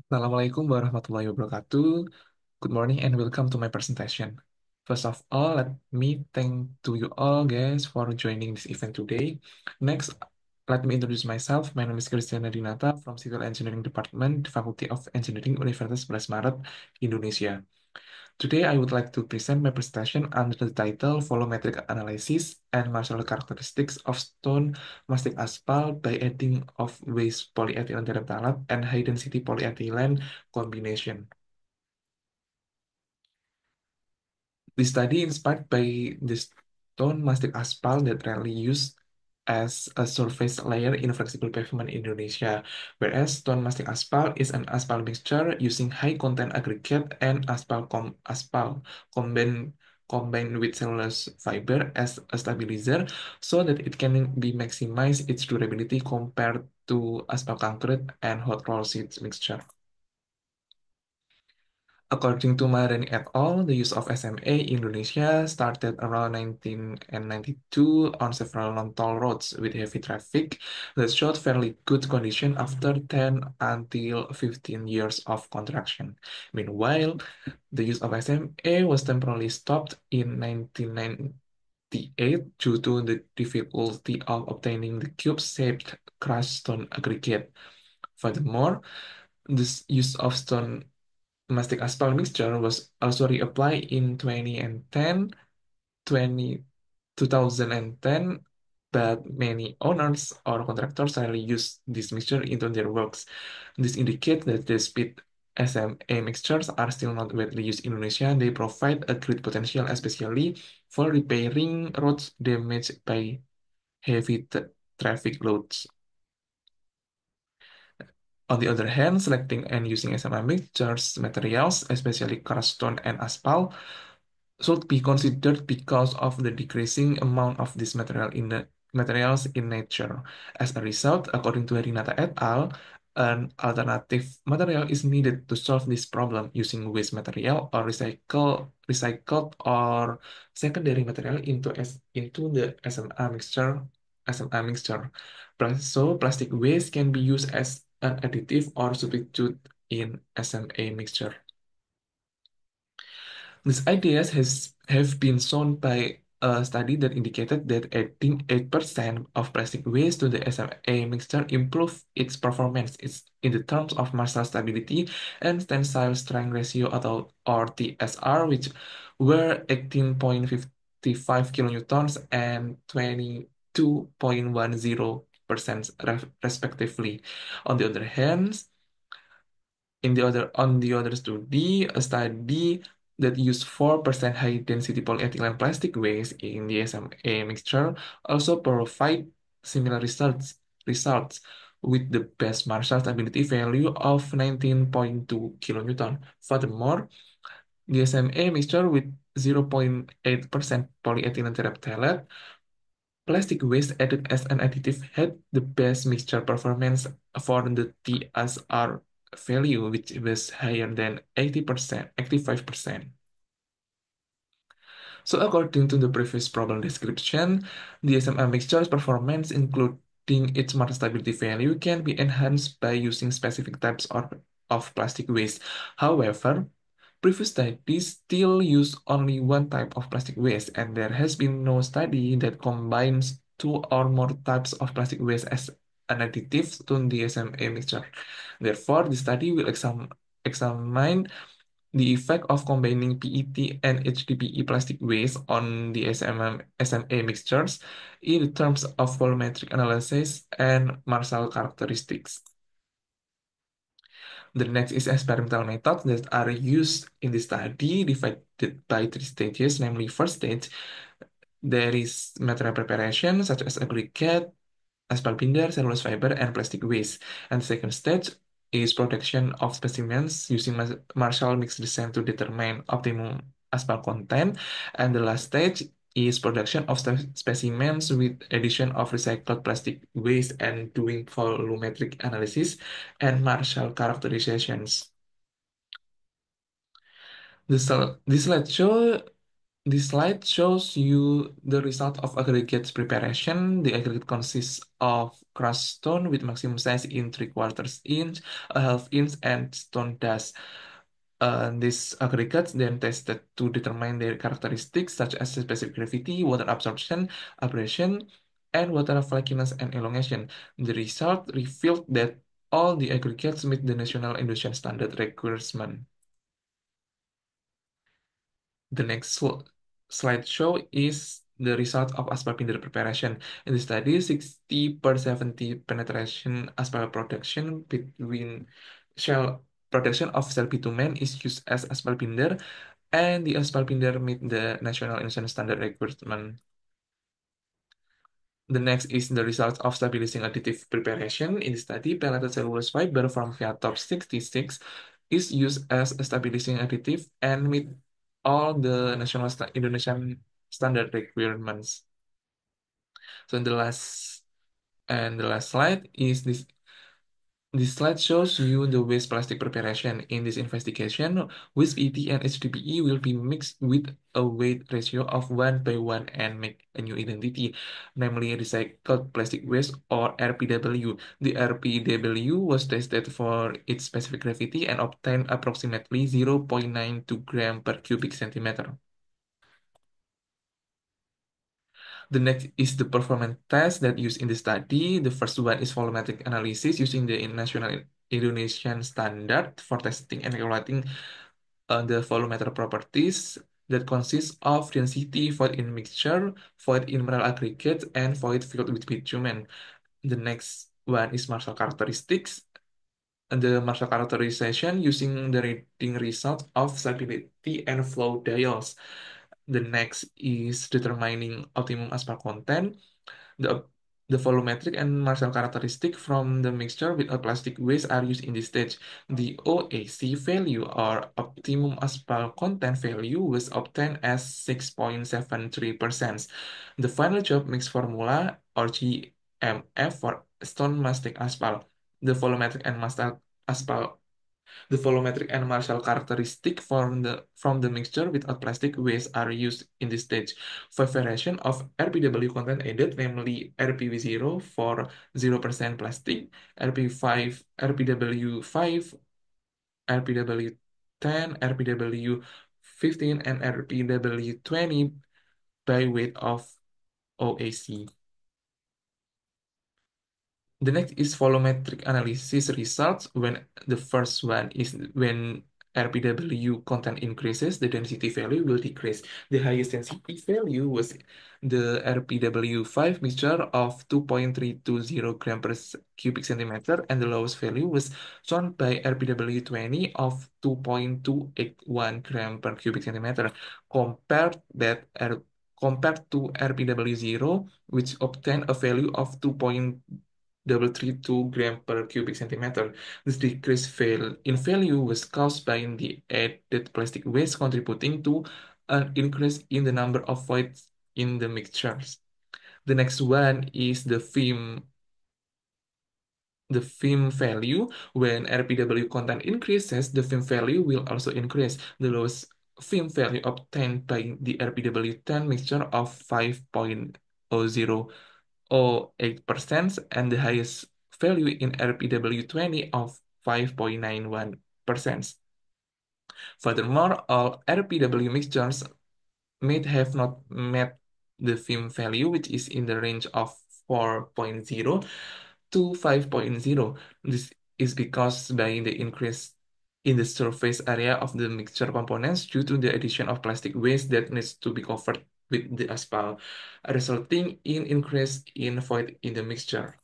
Assalamualaikum warahmatullahi wabarakatuh. Good morning and welcome to my presentation. First of all, let me thank to you all guys for joining this event today. Next, let me introduce myself. My name is Christiana Dinata from Civil Engineering Department, Faculty of Engineering, Universitas 11 Maret, Indonesia. Today, I would like to present my presentation under the title Volumetric Analysis and Material Characteristics of Stone Mastic Asphalt by Adding of Waste Polyethylene Terephthalate and High Density Polyethylene Combination. The study inspired by the stone mastic asphalt that rarely used as a surface layer in flexible pavement in Indonesia, whereas stone mastic asphalt is an asphalt mixture using high content aggregate and asphalt combined with cellulose fiber as a stabilizer so that it can be maximize its durability compared to asphalt concrete and hot roll sheet mixture. According to Maharani et al., the use of SMA in Indonesia started around 1992 on several non-toll roads with heavy traffic that showed fairly good condition after 10 until 15 years of construction. Meanwhile, the use of SMA was temporarily stopped in 1998 due to the difficulty of obtaining the cube-shaped crushed stone aggregate. Furthermore, this use of stone mastic asphalt mixture was also reapplied in 2010, but many owners or contractors rarely use this mixture into their works. This indicates that the speed SMA mixtures are still not widely used in Indonesia. They provide a great potential, especially for repairing roads damaged by heavy traffic loads. On the other hand, selecting and using SMA mixtures materials, especially crushed stone and asphalt, should be considered because of the decreasing amount of this materials in nature. As a result, according to Herinata et al., an alternative material is needed to solve this problem using waste material or recycled or secondary material into the SMA mixture. So plastic waste can be used as an additive or substitute in SMA mixture. These ideas have been shown by a study that indicated that adding 8% of plastic waste to the SMA mixture improved its performance in the terms of Marshall stability and tensile strength ratio or TSR, which were 18.55 kilonewtons and 22.10% respectively. On the other hand, on the other study, a study that used 4% high density polyethylene plastic waste in the SMA mixture also provide similar results with the best Marshall stability value of 19.2 kilonewton. Furthermore, the SMA mixture with 0.8% polyethylene terephthalate plastic waste added as an additive had the best mixture performance for the TSR value, which was higher than 80%, 85%. So according to the previous problem description, the SMA mixture's performance, including its market stability value, can be enhanced by using specific types of plastic waste. However, previous studies still use only one type of plastic waste, and there has been no study that combines two or more types of plastic waste as an additive to the SMA mixture. Therefore, the study will examine the effect of combining PET and HDPE plastic waste on the SMA mixtures in terms of volumetric analysis and Marshall characteristics. The next is experimental methods that are used in the study divided by three stages, namely first stage, there is material preparation such as aggregate, asphalt binder, cellulose fiber, and plastic waste. And the second stage is production of specimens using Marshall mix design to determine optimum asphalt content. And the last stage is production of specimens with addition of recycled plastic waste and doing volumetric analysis and Marshall characterizations. This slide show This slide shows you the result of aggregate preparation. The aggregate consists of crushed stone with maximum size in 3/4 inch, a half inch, and stone dust. These aggregates then tested to determine their characteristics such as specific gravity, water absorption, abrasion, and water flakiness and elongation. The result revealed that all the aggregates meet the National Indonesian Standard requirement. The next slide show is the result of asphalt binder preparation. In the study, 60 per 70 penetration asphalt production between shell production of shell bitumen is used as asphalt binder, and the asphalt binder meet the National Innovation Standard requirement. The next is the results of stabilizing additive preparation. In the study, pelleted cellulose fiber from Viatop 66 is used as a stabilizing additive and meet all the national Indonesian standard requirements. So the last slide is this slide shows you the waste plastic preparation. In this investigation, waste PET and HDPE will be mixed with a weight ratio of 1:1 and make a new identity, namely recycled plastic waste or RPW. The RPW was tested for its specific gravity and obtained approximately 0.92 gram per cubic centimeter. The next is the performance test that used in the study. The first one is volumetric analysis using the National Indonesian Standard for testing and evaluating the volumetric properties that consists of density, void in mixture, void in mineral aggregate, and void filled with bitumen. The next one is Marshall characteristics. The Marshall characterization using the reading result of stability and flow dials. The next is determining optimum asphalt content. The, the volumetric and Marshall characteristic from the mixture with a plastic waste are used in this stage. The OAC value or optimum asphalt content value was obtained as 6.73%. The final job mix formula or GMF for stone mastic asphalt. The volumetric and asphalt the volumetric and Marshall characteristic from the mixture without plastic waste are used in this stage. Five variation of RPW content added, namely RPW0 for 0% plastic, RP5, RPW5, RPW10, RPW15, and RPW20 by weight of OAC. The next is volumetric analysis results. When the first one is when RPW content increases, the density value will decrease. The highest density value was the RPW5 mixture of 2.320 gram per cubic centimeter, and the lowest value was shown by RPW20 of 2.281 gram per cubic centimeter. Compared to RPW0, which obtained a value of 2.332 gram per cubic centimeter. This decrease in value was caused by the added plastic waste contributing to an increase in the number of voids in the mixtures. The next one is the film value. When RPW content increases, the film value will also increase. The lowest film value obtained by the RPW10 mixture of 5.008% and the highest value in RPW20 of 5.91%. Furthermore, all RPW mixtures may have not met the film value, which is in the range of 4.0 to 5.0. This is because by the increase in the surface area of the mixture components due to the addition of plastic waste that needs to be covered with the asphalt, resulting in increase in void in the mixture.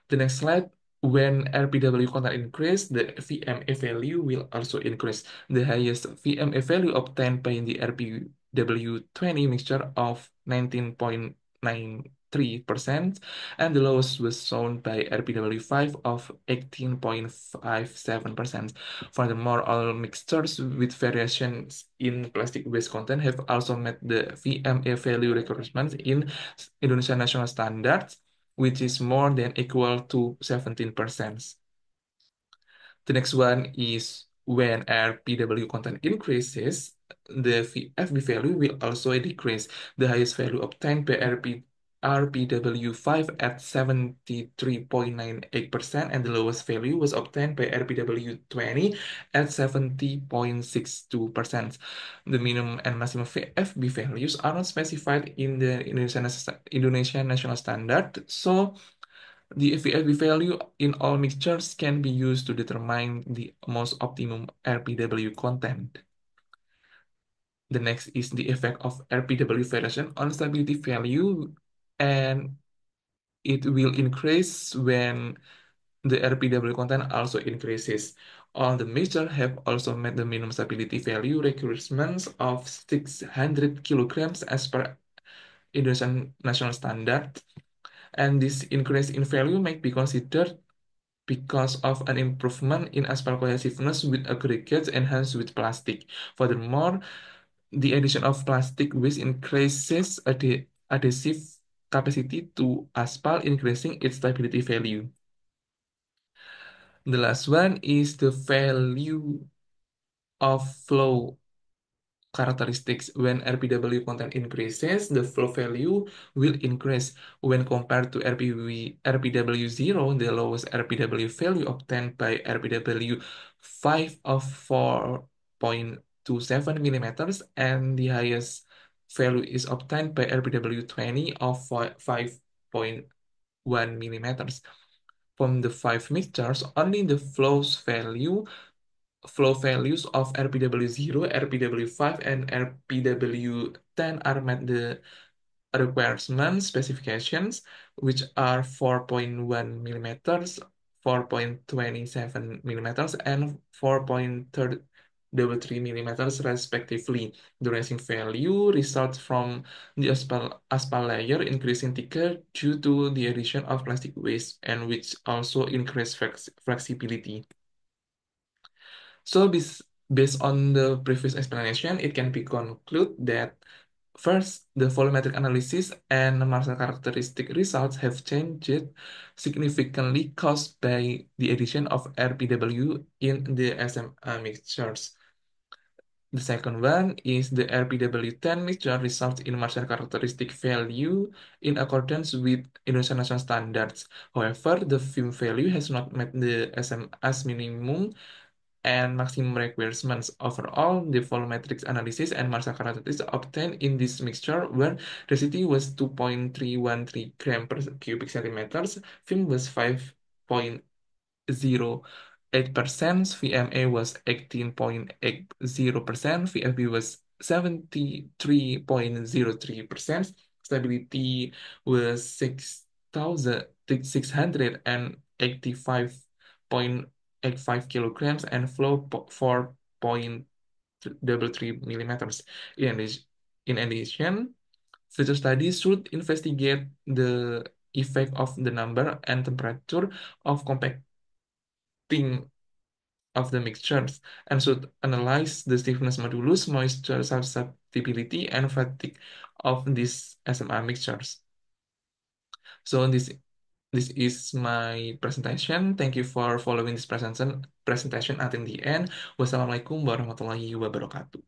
The next slide, when RPW content increase, the VMA value will also increase. The highest VMA value obtained by the RPW20 mixture of 19.93%, and the lowest was shown by RPW5 of 18.57%. Furthermore, all mixtures with variations in plastic waste content have also met the VMA value requirements in Indonesian national standards, which is more than equal to 17%. The next one is when RPW content increases, the VFB value will also decrease. The highest value obtained by RPW5 at 73.98%, and the lowest value was obtained by RPW20 at 70.62%. The minimum and maximum VFB values are not specified in the Indonesian national standard, so the VFB value in all mixtures can be used to determine the most optimum RPW content. The next is the effect of RPW variation on stability value, and it will increase when the RPW content also increases. All the mixture have also met the minimum stability value requirements of 600 kilograms as per Indonesian national standard, and this increase in value may be considered because of an improvement in asphalt cohesiveness with aggregates enhanced with plastic. Furthermore, the addition of plastic waste increases adhesive capacity to asphalt, increasing its stability value. The last one is the value of flow characteristics. When RPW content increases, the flow value will increase. When compared to RPW0, the lowest RPW value obtained by RPW5 of 4.27 millimeters, and the highest value is obtained by RPW20 of 5.1 millimeters. From the five mixtures, only the flow values of RPW0, RPW5, and RPW10 are met the requirement specifications, which are 4.1 millimeters, 4.27 millimeters, and 4.33 millimeters respectively. The rising value results from the asphalt layer increasing thicker due to the addition of plastic waste, and which also increase flexibility. So based on the previous explanation, it can be concluded that first, the volumetric analysis and Marshall characteristic results have changed significantly caused by the addition of RPW in the SMA mixtures. The second one is the RPW10 mixture results in Marshall characteristic value in accordance with Indonesian national standards. However, the film value has not met the SMA's minimum and maximum requirements. Overall, the volumetric analysis and Marshall characteristics obtained in this mixture where density was 2.313 gram per cubic centimeters, film was 5.08%, VMA was 18.80%, VFB was 73.03%, stability was 6,685.85 kilograms, and flow 4.33 millimeters. In addition, future studies should investigate the effect of the number and temperature of compacting of the mixtures, and should analyze the stiffness modulus, moisture susceptibility, and fatigue of these SMA mixtures. So this is my presentation. Thank you for following this presentation until the end. Wassalamualaikum warahmatullahi wabarakatuh.